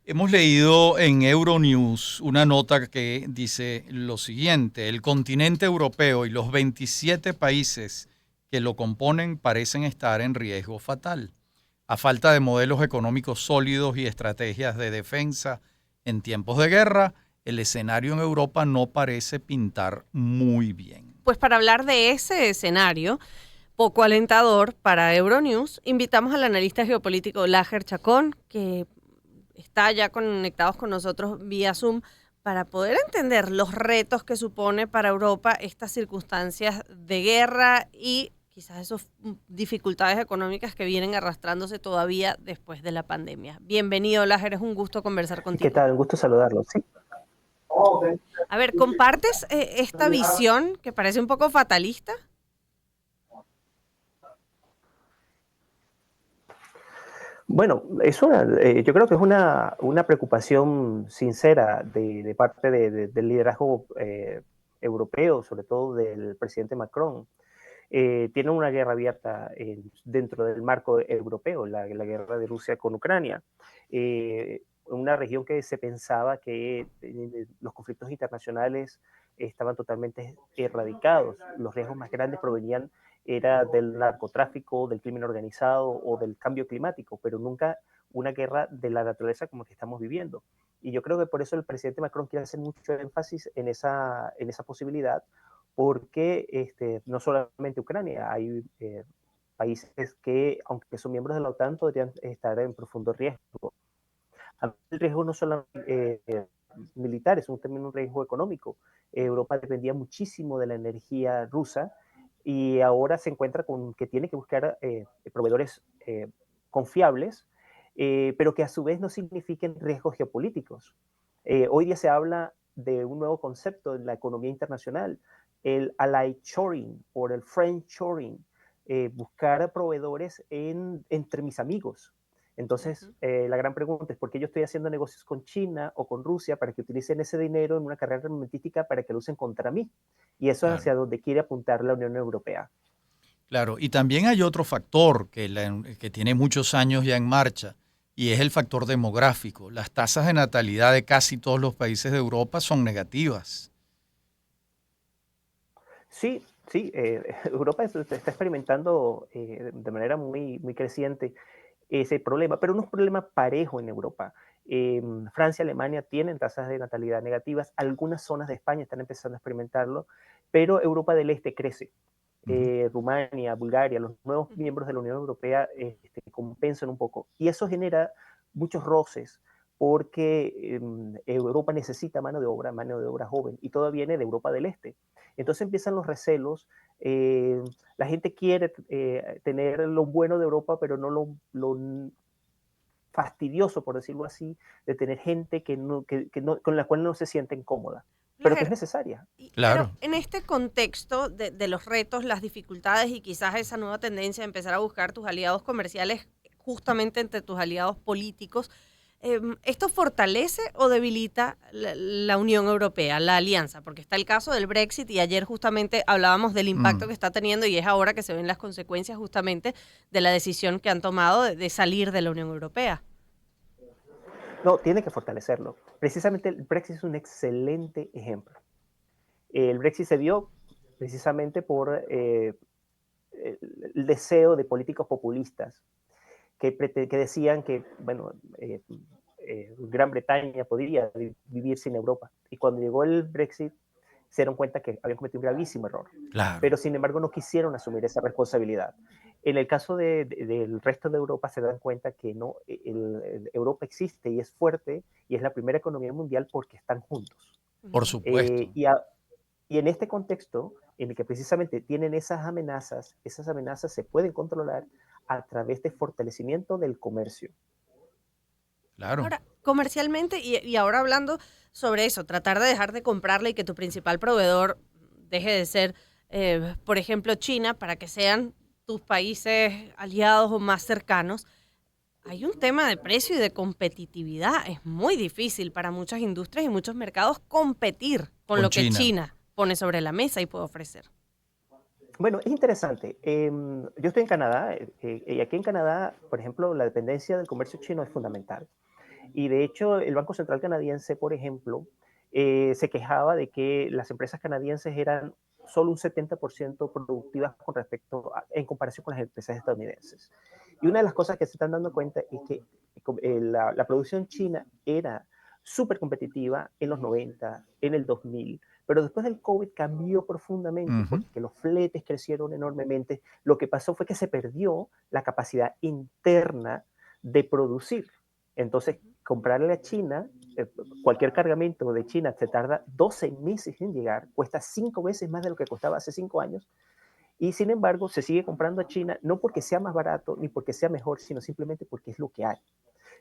Hemos leído en Euronews una nota que dice lo siguiente: el continente europeo y los 27 países que lo componen parecen estar en riesgo fatal. A falta de modelos económicos sólidos y estrategias de defensa en tiempos de guerra, el escenario en Europa no parece pintar muy bien. Pues para hablar de ese escenario poco alentador para Euronews, invitamos al analista geopolítico Lajer Chacón, que está ya conectados con nosotros vía Zoom para poder entender los retos que supone para Europa estas circunstancias de guerra y quizás esas dificultades económicas que vienen arrastrándose todavía después de la pandemia. Bienvenido, Lajer, es un gusto conversar ¿Qué contigo. tal? Un gusto saludarlo. Sí. A ver, ¿compartes esta visión que parece un poco fatalista? Bueno, yo creo que es una preocupación sincera de parte del liderazgo europeo, sobre todo del presidente Macron. Tiene una guerra abierta dentro del marco europeo, la guerra de Rusia con Ucrania. Una región que se pensaba que los conflictos internacionales estaban totalmente erradicados. Los riesgos más grandes provenían era del narcotráfico, del crimen organizado o del cambio climático, pero nunca una guerra de la naturaleza como que estamos viviendo. Y yo creo que por eso el presidente Macron quiere hacer mucho énfasis en esa posibilidad, porque no solamente Ucrania, hay países que, aunque son miembros de la OTAN, podrían estar en profundo riesgo. El riesgo no solamente militar, es también un riesgo económico. Europa dependía muchísimo de la energía rusa y ahora se encuentra con que tiene que buscar proveedores confiables, pero que a su vez no signifiquen riesgos geopolíticos. Hoy día se habla de un nuevo concepto en la economía internacional, el ally shoring o el friend shoring, buscar proveedores entre mis amigos. Entonces, la gran pregunta es por qué yo estoy haciendo negocios con China o con Rusia para que utilicen ese dinero en una carrera armamentística para que lo usen contra mí. Y eso es Claro, hacia donde quiere apuntar la Unión Europea. claro. Y también hay otro factor que tiene muchos años ya en marcha, y es el factor demográfico. Las tasas de natalidad de casi todos los países de Europa son negativas. Sí, sí, Europa está experimentando de manera muy creciente ese problema, pero no es un problema parejo en Europa. Francia y Alemania tienen tasas de natalidad negativas, algunas zonas de España están empezando a experimentarlo, pero Europa del Este crece. Ujú. Rumania, Bulgaria, los nuevos miembros de la Unión Europea compensan un poco. Y eso genera muchos roces porque Europa necesita mano de obra joven, y todo viene de Europa del Este. Entonces empiezan los recelos. La gente quiere tener lo bueno de Europa, pero no lo fastidioso, por decirlo así, de tener gente con la cual no se sienten cómoda, pero que es Lajer, necesaria. pero Claro. en este contexto de los retos, las dificultades y quizás esa nueva tendencia de empezar a buscar tus aliados comerciales justamente entre tus aliados políticos, ¿esto fortalece o debilita la Unión Europea, la alianza? Porque está el caso del Brexit y ayer justamente hablábamos del impacto Mm. que está teniendo y es ahora que se ven las consecuencias justamente de la decisión que han tomado de salir de la Unión Europea. No, tiene que fortalecerlo. Precisamente el Brexit es un excelente ejemplo. El Brexit se dio precisamente por el deseo de políticos populistas que decían que, bueno, Gran Bretaña podría vivir sin Europa. Y cuando llegó el Brexit, se dieron cuenta que habían cometido un gravísimo error. Claro. Pero, sin embargo, no quisieron asumir esa responsabilidad. En el caso del resto de Europa, se dan cuenta que no, Europa existe y es fuerte y es la primera economía mundial porque están juntos. Por Eh, supuesto. y, a, y en este contexto, en el que precisamente tienen esas amenazas se pueden controlar a través de fortalecimiento del comercio. Claro. Ahora, comercialmente, y ahora hablando sobre eso, tratar de dejar de comprarle y que tu principal proveedor deje de ser, por ejemplo, China, para que sean tus países aliados o más cercanos, hay un tema de precio y de competitividad. Es muy difícil para muchas industrias y muchos mercados competir con Con lo que China. China pone sobre la mesa y puede ofrecer. Bueno, es interesante. Yo estoy en Canadá y aquí en Canadá, por ejemplo, la dependencia del comercio chino es fundamental. Y de hecho, el Banco Central canadiense, por ejemplo, se quejaba de que las empresas canadienses eran solo un 70% productivas en comparación con las empresas estadounidenses. Y una de las cosas que se están dando cuenta es que la producción china era súper competitiva en los 90, en el 2000, pero después del COVID cambió profundamente porque los fletes crecieron enormemente. Lo que pasó fue que se perdió la capacidad interna de producir. Entonces, comprarle a China, cualquier cargamento de China se tarda 12 meses en llegar, cuesta 5 veces más de lo que costaba hace 5 años, y sin embargo se sigue comprando a China no porque sea más barato ni porque sea mejor, sino simplemente porque es lo que hay.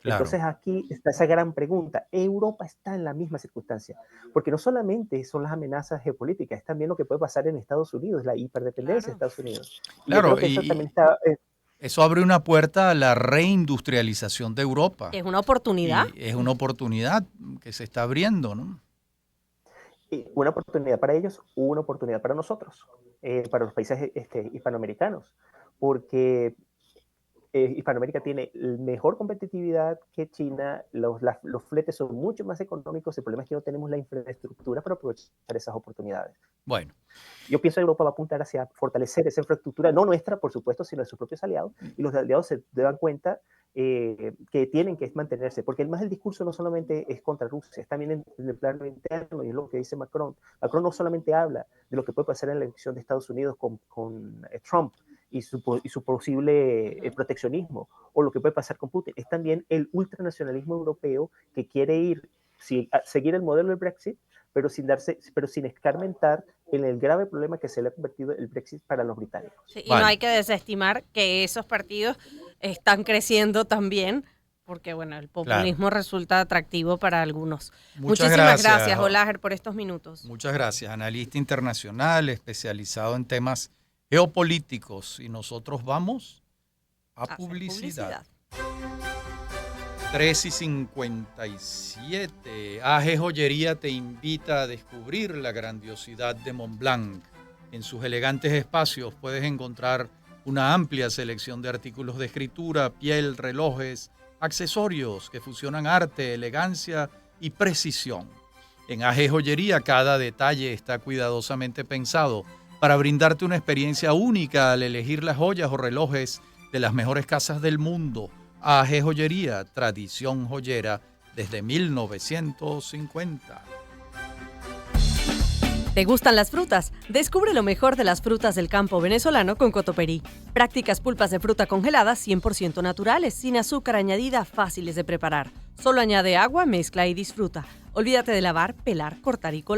Claro. Entonces aquí está esa gran pregunta. Europa está en la misma circunstancia, porque no solamente son las amenazas geopolíticas, es también lo que puede pasar en Estados Unidos, la hiperdependencia de Estados Unidos. Claro, eso también está... eso abre una puerta a la reindustrialización de Europa. Es una oportunidad. Y es una oportunidad que se está abriendo, ¿no? Una oportunidad para ellos, una oportunidad para nosotros, para los países hispanoamericanos, porque Hispanoamérica tiene mejor competitividad que China, los fletes son mucho más económicos, el problema es que no tenemos la infraestructura para aprovechar esas oportunidades. Bueno. Yo pienso que Europa va a apuntar hacia fortalecer esa infraestructura, no nuestra, por supuesto, sino de sus propios aliados, y los aliados se dan cuenta que tienen que mantenerse, porque además el discurso no solamente es contra Rusia, es también en el plano interno, y es lo que dice Macron. Macron no solamente habla de lo que puede pasar en la elección de Estados Unidos con Trump, y su posible proteccionismo, o lo que puede pasar con Putin, es también el ultranacionalismo europeo que quiere seguir el modelo del Brexit, pero sin escarmentar en el grave problema que se le ha convertido el Brexit para los británicos. Sí, y no hay que desestimar que esos partidos están creciendo también, porque bueno, el populismo resulta atractivo para algunos. Muchísimas gracias, Olaher, por estos minutos. Muchas gracias, analista internacional especializado en temas geopolíticos, y nosotros vamos a publicidad. 3:57. AG Joyería te invita a descubrir la grandiosidad de Montblanc. En sus elegantes espacios puedes encontrar una amplia selección de artículos de escritura, piel, relojes, accesorios que fusionan arte, elegancia y precisión. En AG Joyería cada detalle está cuidadosamente pensado para brindarte una experiencia única al elegir las joyas o relojes de las mejores casas del mundo. AG Joyería, tradición joyera desde 1950. ¿Te gustan las frutas? Descubre lo mejor de las frutas del campo venezolano con Cotoperí. Prácticas pulpas de fruta congeladas 100% naturales, sin azúcar añadida, fáciles de preparar. Solo añade agua, mezcla y disfruta. Olvídate de lavar, pelar, cortar y colar.